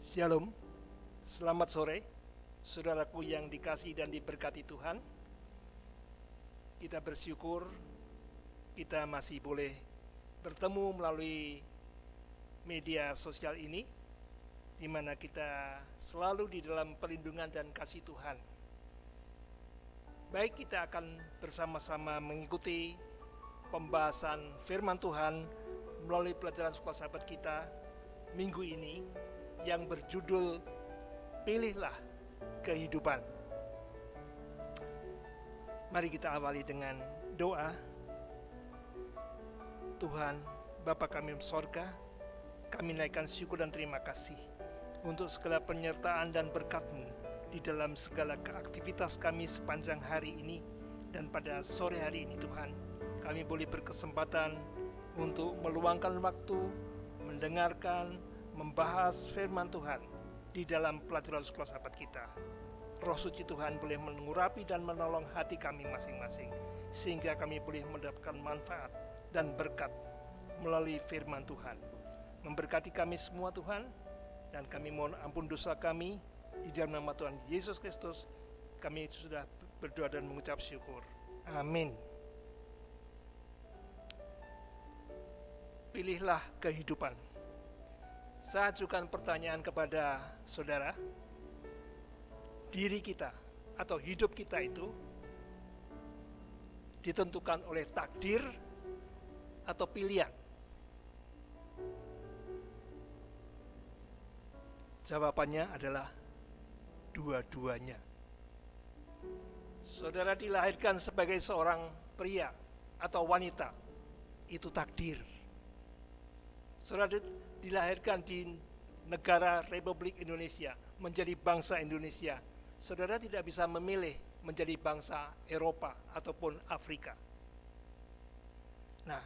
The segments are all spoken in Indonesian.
Shalom, selamat sore, saudaraku yang dikasihi dan diberkati Tuhan. Kita bersyukur kita masih boleh bertemu melalui media sosial ini, di mana kita selalu di dalam perlindungan dan kasih Tuhan. Baik, kita akan bersama-sama mengikuti pembahasan firman Tuhan melalui pelajaran sekolah sahabat kita minggu ini, yang berjudul Pilihlah Kehidupan. Mari kita awali dengan doa. Tuhan, Bapa kami di sorga, kami naikkan syukur dan terima kasih untuk segala penyertaan dan berkat-Mu di dalam segala aktivitas kami sepanjang hari ini. Dan pada sore hari ini Tuhan, kami boleh berkesempatan untuk meluangkan waktu, mendengarkan, membahas firman Tuhan di dalam pelajaran sekolah sahabat kita. Roh suci Tuhan boleh mengurapi dan menolong hati kami masing-masing, sehingga kami boleh mendapatkan manfaat dan berkat melalui firman Tuhan. Memberkati kami semua Tuhan, dan kami mohon ampun dosa kami. Di dalam nama Tuhan Yesus Kristus kami sudah berdoa dan mengucap syukur. Amin. Pilihlah kehidupan. Saya ajukan pertanyaan kepada saudara, diri kita atau hidup kita itu ditentukan oleh takdir atau pilihan? Jawabannya adalah dua-duanya. Saudara dilahirkan sebagai seorang pria atau wanita, itu takdir. Saudara dilahirkan di negara Republik Indonesia, menjadi bangsa Indonesia. Saudara tidak bisa memilih menjadi bangsa Eropa ataupun Afrika. Nah,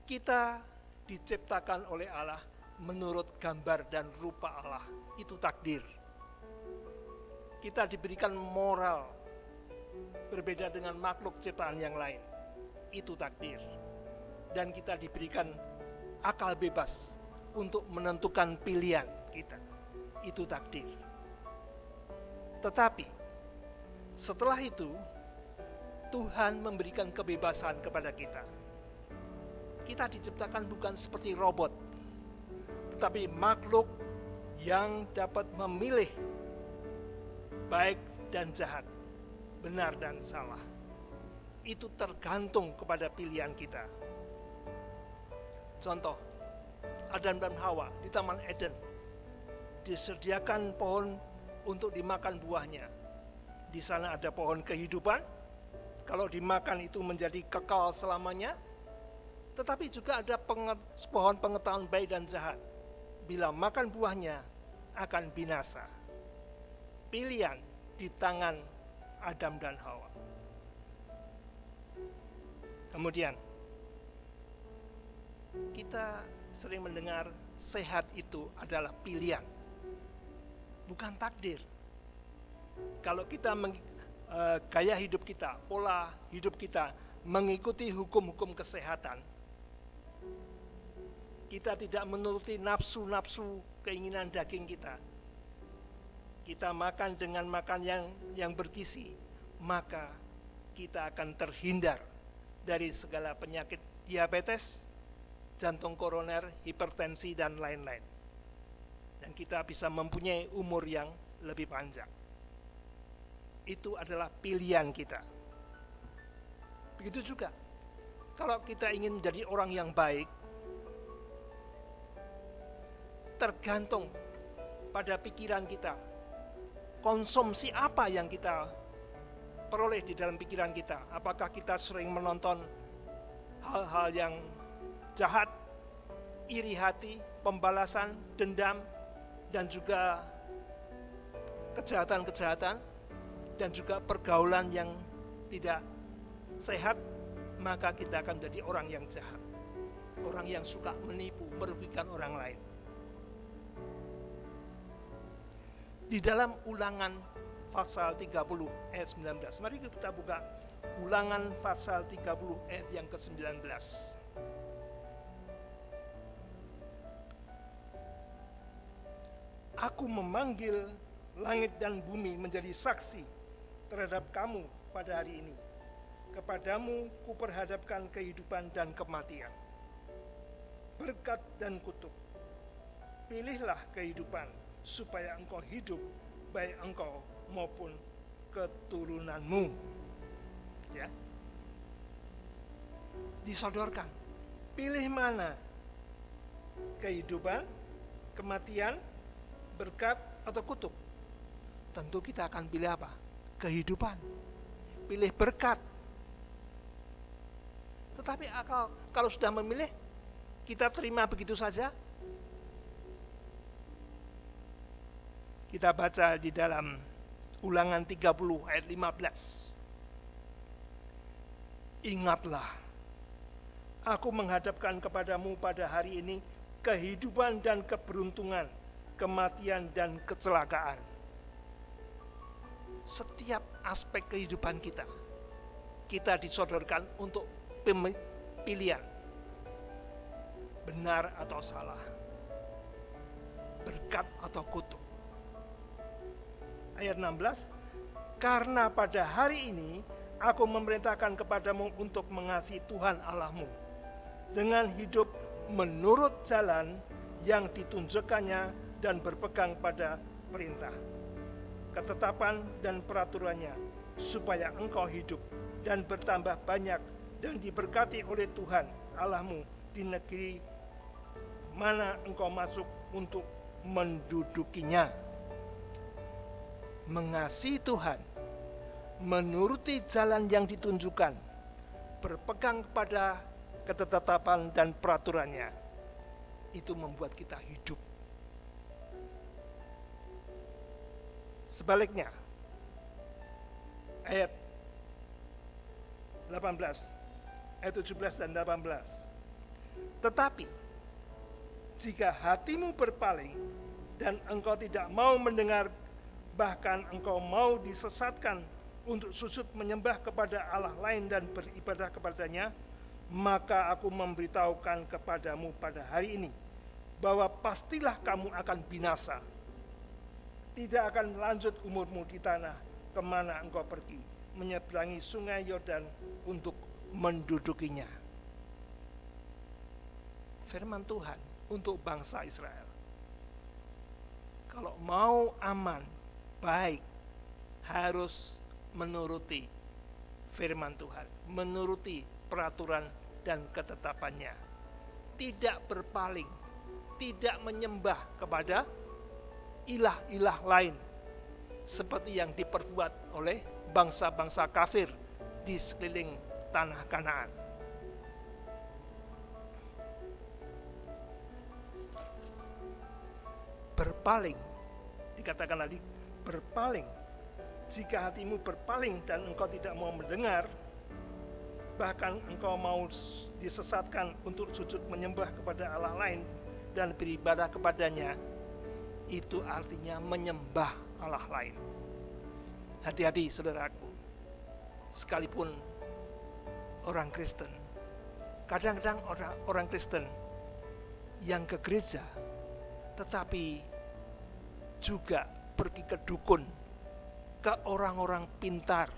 kita diciptakan oleh Allah menurut gambar dan rupa Allah, itu takdir. Kita diberikan moral berbeda dengan makhluk ciptaan yang lain, itu takdir. Dan kita diberikan akal bebas untuk menentukan pilihan kita, itu takdir. Tetapi setelah itu Tuhan memberikan kebebasan kepada kita. Kita diciptakan bukan seperti robot, tetapi makhluk yang dapat memilih baik dan jahat, benar dan salah. Itu tergantung kepada pilihan kita. Contoh, Adam dan Hawa di Taman Eden disediakan pohon untuk dimakan buahnya. Di sana ada pohon kehidupan, kalau dimakan itu menjadi kekal selamanya. Tetapi juga ada pohon pengetahuan baik dan jahat. Bila makan buahnya akan binasa. Pilihan di tangan Adam dan Hawa. Kemudian kita sering mendengar sehat itu adalah pilihan, bukan takdir. Kalau kita gaya hidup kita, pola hidup kita mengikuti hukum-hukum kesehatan, kita tidak menuruti nafsu-nafsu keinginan daging kita, kita makan dengan makan yang bergizi, maka kita akan terhindar dari segala penyakit diabetes, jantung koroner, hipertensi, dan lain-lain. Dan kita bisa mempunyai umur yang lebih panjang. Itu adalah pilihan kita. Begitu juga, kalau kita ingin menjadi orang yang baik, tergantung pada pikiran kita. Konsumsi apa yang kita peroleh di dalam pikiran kita? Apakah kita sering menonton hal-hal yang jahat, iri hati, pembalasan, dendam, dan juga kejahatan-kejahatan, dan juga pergaulan yang tidak sehat, maka kita akan menjadi orang yang jahat, orang yang suka menipu, merugikan orang lain. Di dalam Ulangan pasal 30 ayat 19, mari kita buka Ulangan pasal 30 ayat yang ke-19. Aku memanggil langit dan bumi menjadi saksi terhadap kamu pada hari ini. Kepadamu kuperhadapkan kehidupan dan kematian, berkat dan kutuk. Pilihlah kehidupan supaya engkau hidup, baik engkau maupun keturunanmu. Ya, disodorkan. Pilih mana? Kehidupan, kematian, berkat, atau kutuk? Tentu kita akan pilih apa? Kehidupan. Pilih berkat. Tetapi kalau sudah memilih, kita terima begitu saja? Kita baca di dalam Ulangan 30 ayat 15. Ingatlah, aku menghadapkan kepadamu pada hari ini kehidupan dan keberuntungan, kematian dan kecelakaan. Setiap aspek kehidupan kita disodorkan untuk pilihan, benar atau salah, berkat atau kutuk. Ayat 16, karena pada hari ini aku memerintahkan kepadamu untuk mengasihi Tuhan Allahmu dengan hidup menurut jalan yang ditunjukkannya dan berpegang pada perintah, ketetapan dan peraturannya, supaya engkau hidup dan bertambah banyak dan diberkati oleh Tuhan Allahmu di negeri mana engkau masuk untuk mendudukinya. Mengasihi Tuhan, menuruti jalan yang ditunjukkan, berpegang pada ketetapan dan peraturannya, itu membuat kita hidup. Sebaliknya, ayat 18, ayat 17 dan 18. Tetapi jika hatimu berpaling dan engkau tidak mau mendengar, bahkan engkau mau disesatkan untuk sujud menyembah kepada Allah lain dan beribadah kepadanya, maka aku memberitahukan kepadamu pada hari ini bahwa pastilah kamu akan binasa. Tidak akan lanjut umurmu di tanah kemana engkau pergi, menyeberangi sungai Yordan untuk mendudukinya. Firman Tuhan untuk bangsa Israel. Kalau mau aman, baik, harus menuruti firman Tuhan, menuruti peraturan dan ketetapannya, tidak berpaling, tidak menyembah kepada ilah-ilah lain seperti yang diperbuat oleh bangsa-bangsa kafir di sekeliling tanah Kanaan. Berpaling, dikatakan tadi, berpaling. Jika hatimu berpaling dan engkau tidak mau mendengar, bahkan engkau mau disesatkan untuk sujud menyembah kepada Allah lain dan beribadah kepadanya, itu artinya menyembah Allah lain. Hati-hati saudaraku, sekalipun orang Kristen, kadang-kadang orang Kristen yang ke gereja tetapi juga pergi ke dukun, ke orang-orang pintar,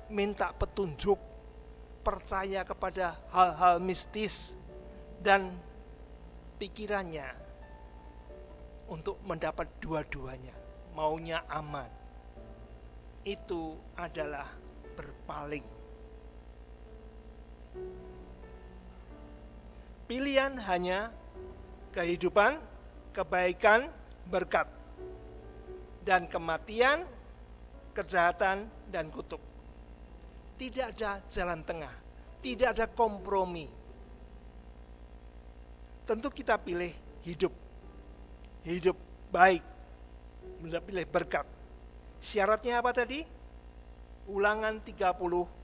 minta petunjuk, percaya kepada hal-hal mistis, dan pikirannya untuk mendapat dua-duanya, maunya aman. Itu adalah berpaling. Pilihan hanya kehidupan, kebaikan, berkat, dan kematian, kejahatan, dan kutuk. Tidak ada jalan tengah, tidak ada kompromi. Tentu kita pilih hidup baik, pilih berkat. Syaratnya apa tadi? Ulangan 30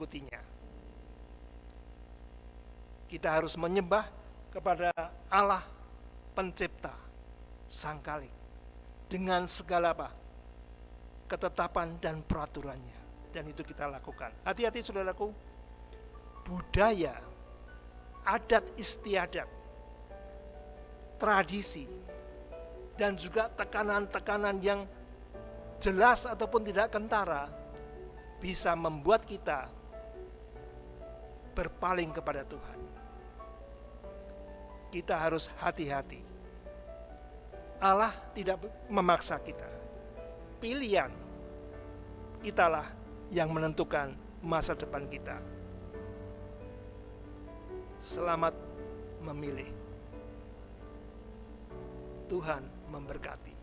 Ikutinya. Kita harus menyembah kepada Allah pencipta sang Khalik dengan segala ketetapan dan peraturannya, dan itu kita lakukan. Hati-hati saudaraku, budaya, adat istiadat, tradisi, dan juga tekanan-tekanan yang jelas ataupun tidak kentara bisa membuat kita berpaling kepada Tuhan. Kita harus hati-hati. Allah tidak memaksa kita. Pilihan kitalah yang menentukan masa depan kita. Selamat memilih. Tuhan memberkati.